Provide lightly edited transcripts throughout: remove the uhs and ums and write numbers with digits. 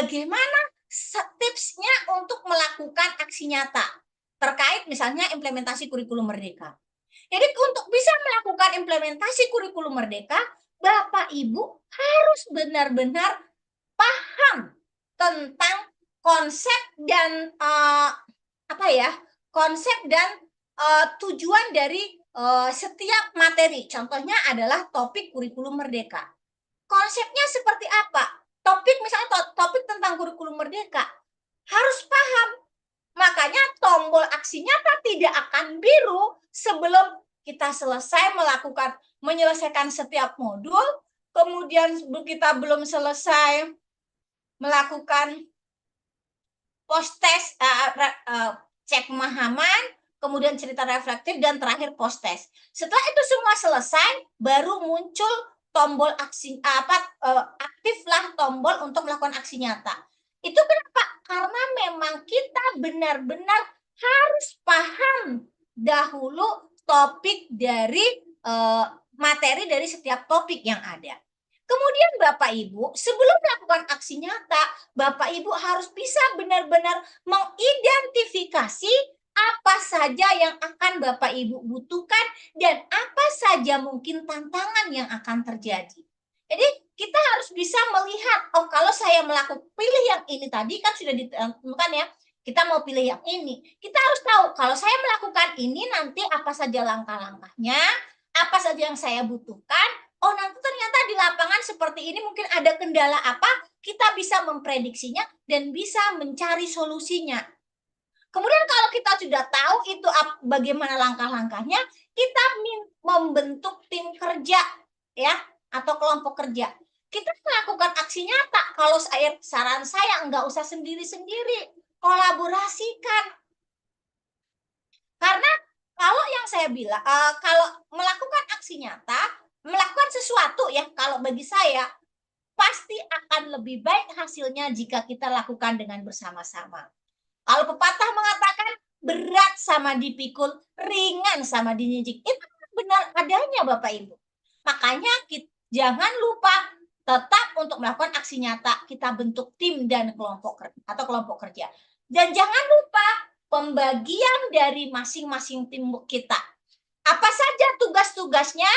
bagaimana tipsnya untuk melakukan aksi nyata terkait misalnya implementasi kurikulum merdeka. Jadi untuk bisa melakukan implementasi kurikulum merdeka, Bapak Ibu harus benar-benar paham tentang konsep dan konsep dan tujuan dari setiap materi. Contohnya adalah topik kurikulum merdeka. Konsepnya seperti apa? Topik misalnya topik tentang kurikulum merdeka harus paham. Makanya tombol aksi nyata tidak akan biru sebelum kita selesai menyelesaikan setiap modul, kemudian kita belum selesai melakukan post test, cek pemahaman, kemudian cerita reflektif, dan terakhir post test. Setelah itu semua selesai, baru muncul tombol aksi aktiflah tombol untuk melakukan aksi nyata. Itu kenapa? Karena memang kita benar-benar harus paham dahulu topik dari materi dari setiap topik yang ada. Kemudian Bapak Ibu, sebelum melakukan aksi nyata, Bapak Ibu harus bisa benar-benar mengidentifikasi apa saja yang akan Bapak Ibu butuhkan dan apa saja mungkin tantangan yang akan terjadi. Jadi kita harus bisa melihat, oh kalau saya pilih yang ini tadi kan sudah ditentukan ya, kita mau pilih yang ini. Kita harus tahu kalau saya melakukan ini nanti apa saja langkah-langkahnya, apa saja yang saya butuhkan. Oh nanti ternyata di lapangan seperti ini mungkin ada kendala apa, kita bisa memprediksinya dan bisa mencari solusinya. Kemudian kalau kita sudah tahu itu bagaimana langkah-langkahnya, kita membentuk tim kerja ya atau kelompok kerja. Kita melakukan aksi nyata. Kalau saran saya nggak usah sendiri-sendiri, kolaborasikan. Karena kalau yang saya bilang, kalau melakukan aksi nyata, melakukan sesuatu ya, kalau bagi saya pasti akan lebih baik hasilnya jika kita lakukan dengan bersama-sama. Kalau pepatah mengatakan berat sama dipikul, ringan sama dininjek, itu benar adanya Bapak Ibu. Makanya jangan lupa tetap untuk melakukan aksi nyata kita bentuk tim dan kelompok kerja. Dan jangan lupa pembagian dari masing-masing tim kita. Apa saja tugas-tugasnya,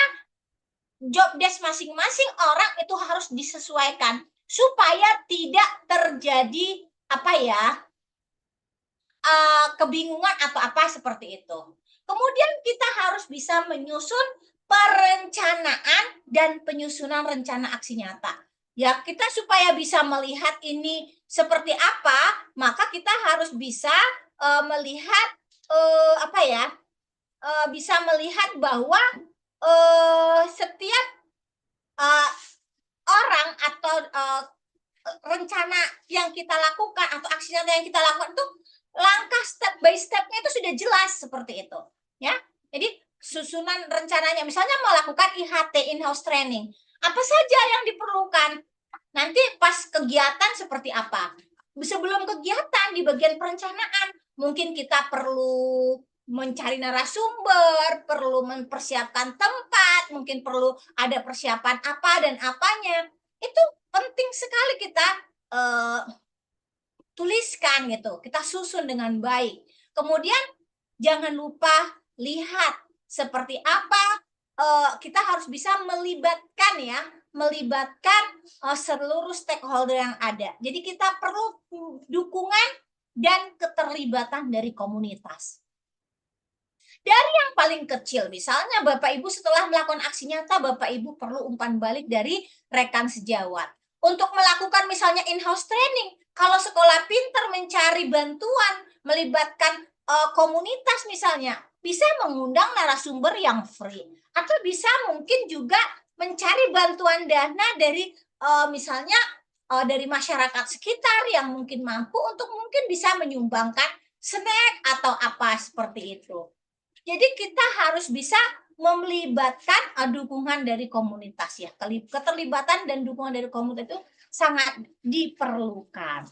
job desk masing-masing orang itu harus disesuaikan supaya tidak terjadi kebingungan atau apa seperti itu. Kemudian kita harus bisa menyusun perencanaan dan penyusunan rencana aksi nyata. Ya, kita supaya bisa melihat ini seperti apa, maka kita harus bisa melihat bisa melihat bahwa setiap orang atau rencana yang kita lakukan atau aksi nyata yang kita lakukan itu langkah step by step-nya itu sudah jelas seperti itu, ya. Jadi susunan rencananya, misalnya mau lakukan IHT in-house training, apa saja yang diperlukan? Nanti pas kegiatan seperti apa? Sebelum kegiatan di bagian perencanaan, mungkin kita perlu mencari narasumber, perlu mempersiapkan tempat, mungkin perlu ada persiapan apa dan apanya. Itu penting sekali kita tuliskan gitu, kita susun dengan baik. Kemudian jangan lupa lihat seperti apa kita harus bisa melibatkan seluruh stakeholder yang ada. Jadi kita perlu dukungan dan keterlibatan dari komunitas. Dari yang paling kecil, misalnya Bapak Ibu setelah melakukan aksi nyata, Bapak Ibu perlu umpan balik dari rekan sejawat. Untuk melakukan misalnya in-house training, kalau sekolah pinter mencari bantuan, melibatkan komunitas misalnya, bisa mengundang narasumber yang free. Atau bisa mungkin juga mencari bantuan dana dari misalnya dari masyarakat sekitar yang mungkin mampu untuk mungkin bisa menyumbangkan snack atau apa seperti itu. Jadi kita harus bisa melibatkan dukungan dari komunitas ya. Keterlibatan dan dukungan dari komunitas itu sangat diperlukan.